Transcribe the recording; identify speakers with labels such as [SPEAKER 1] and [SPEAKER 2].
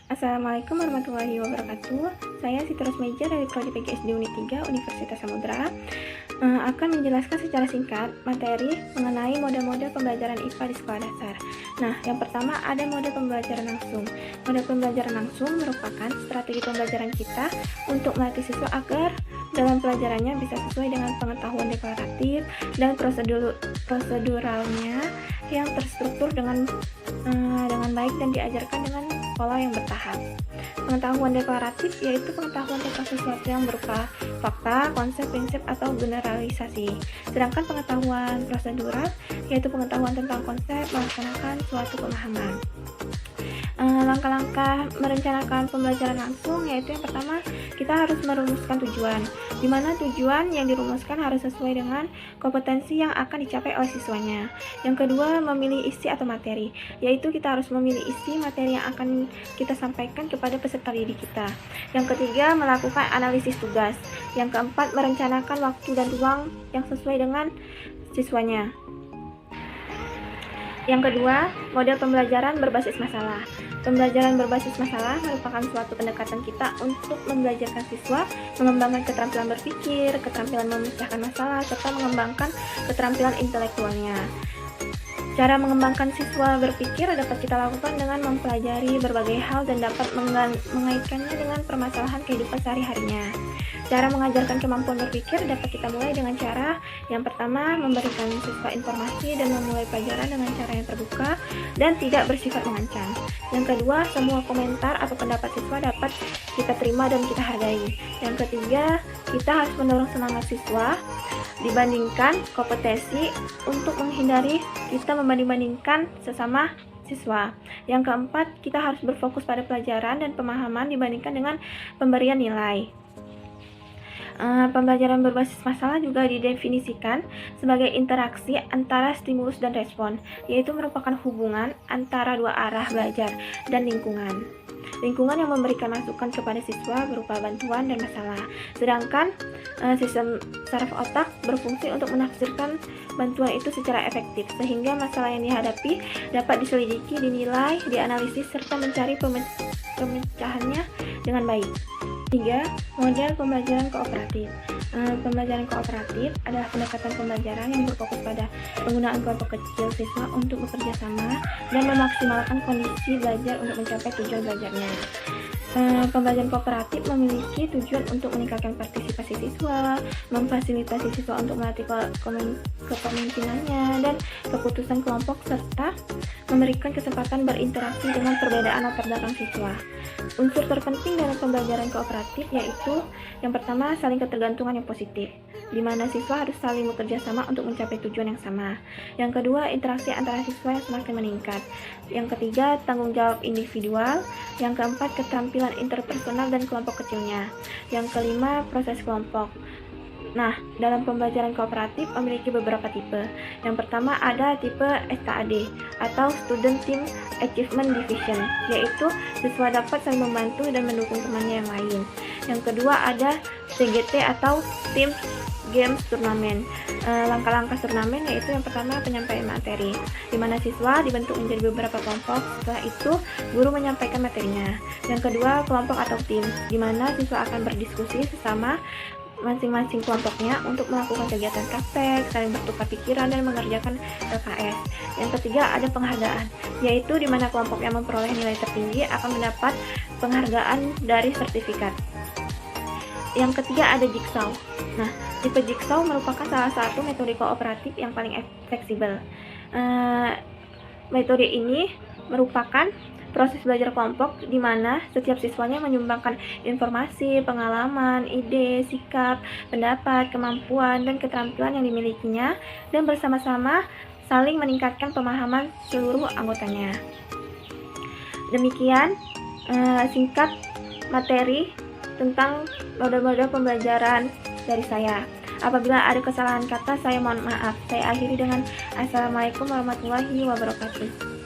[SPEAKER 1] Assalamualaikum warahmatullahi wabarakatuh. Saya Siti Rosmeja dari Prodi PGSD Unit 3 Universitas Samudra akan menjelaskan secara singkat materi mengenai mode-mode pembelajaran IPA di sekolah dasar. Nah, yang pertama ada mode pembelajaran langsung. Mode pembelajaran langsung merupakan strategi pembelajaran kita untuk melatih siswa agar dalam pelajarannya bisa sesuai dengan pengetahuan deklaratif dan proseduralnya yang terstruktur dengan baik dan diajarkan dengan pola yang bertahap. Pengetahuan deklaratif yaitu pengetahuan tentang sesuatu yang berupa fakta, konsep, prinsip, atau generalisasi. Sedangkan pengetahuan prosedural yaitu pengetahuan tentang konsep melaksanakan suatu pemahaman. Langkah-langkah merencanakan pembelajaran langsung yaitu yang pertama kita harus merumuskan tujuan, di mana tujuan yang dirumuskan harus sesuai dengan kompetensi yang akan dicapai oleh siswanya. Yang kedua, memilih isi atau materi, yaitu kita harus memilih isi materi yang akan kita sampaikan kepada peserta didik kita. Yang ketiga, melakukan analisis tugas. Yang keempat, merencanakan waktu dan ruang yang sesuai dengan siswanya. Yang kedua, model pembelajaran berbasis masalah. Pembelajaran berbasis masalah merupakan suatu pendekatan kita untuk membelajarkan siswa mengembangkan keterampilan berpikir, keterampilan memecahkan masalah, serta mengembangkan keterampilan intelektualnya. Cara mengembangkan siswa berpikir dapat kita lakukan dengan mempelajari berbagai hal dan dapat mengaitkannya dengan permasalahan kehidupan sehari-harinya. Cara mengajarkan kemampuan berpikir dapat kita mulai dengan cara yang pertama, memberikan siswa informasi dan memulai pelajaran dengan cara yang terbuka dan tidak bersifat mengancam. Yang kedua, semua komentar atau pendapat siswa dapat kita terima dan kita hargai. Yang ketiga, kita harus mendorong semangat siswa dibandingkan kompetensi untuk menghindari kita membanding-bandingkan sesama siswa. Yang keempat, kita harus berfokus pada pelajaran dan pemahaman dibandingkan dengan pemberian nilai. Pembelajaran berbasis masalah juga didefinisikan sebagai interaksi antara stimulus dan respon, yaitu merupakan hubungan antara dua arah belajar dan lingkungan. Lingkungan yang memberikan masukan kepada siswa berupa bantuan dan masalah, sedangkan sistem saraf otak berfungsi untuk menafsirkan bantuan itu secara efektif, sehingga masalah yang dihadapi dapat diselidiki, dinilai, dianalisis, serta mencari pemecahannya dengan baik. 3. Model pembelajaran kooperatif. Pembelajaran kooperatif adalah pendekatan pembelajaran yang berfokus pada penggunaan kelompok kecil siswa untuk bekerja sama dan memaksimalkan kondisi belajar untuk mencapai tujuan belajarnya. Pembelajaran kooperatif memiliki tujuan untuk meningkatkan partisipasi siswa, memfasilitasi siswa untuk melatih kepemimpinannya dan keputusan kelompok, serta memberikan kesempatan berinteraksi dengan perbedaan latar belakang siswa. Unsur terpenting dalam pembelajaran kooperatif yaitu yang pertama, saling ketergantungan yang positif, di mana siswa harus saling bekerja sama untuk mencapai tujuan yang sama. Yang kedua, interaksi antara siswa yang semakin meningkat. Yang ketiga, tanggung jawab individual. Yang keempat, keterampilan interpersonal dan kelompok kecilnya. Yang kelima, proses kelompok. Nah, dalam pembelajaran kooperatif memiliki beberapa tipe. Yang pertama ada tipe SKAD atau Student Team Achievement Division, yaitu siswa dapat saling membantu dan mendukung temannya yang lain. Yang kedua ada TGT atau Team Games Turnamen. Langkah-langkah turnamen yaitu yang pertama penyampaian materi, di mana siswa dibentuk menjadi beberapa kelompok. Setelah itu guru menyampaikan materinya. Yang kedua kelompok atau tim, di mana siswa akan berdiskusi sesama masing-masing kelompoknya untuk melakukan kegiatan praktek, saling bertukar pikiran dan mengerjakan LKS. Yang ketiga ada penghargaan, yaitu di mana kelompok yang memperoleh nilai tertinggi akan mendapat penghargaan dari sertifikat. Yang ketiga ada jigsaw. Nah, tipe jigsaw merupakan salah satu metode kooperatif yang paling fleksibel. Metode ini merupakan proses belajar kelompok di mana setiap siswanya menyumbangkan informasi, pengalaman, ide, sikap, pendapat, kemampuan, dan keterampilan yang dimilikinya dan bersama-sama saling meningkatkan pemahaman seluruh anggotanya. Demikian singkat materi tentang model-model pembelajaran dari saya. Apabila ada kesalahan kata, saya mohon maaf. Saya akhiri dengan Assalamualaikum warahmatullahi wabarakatuh.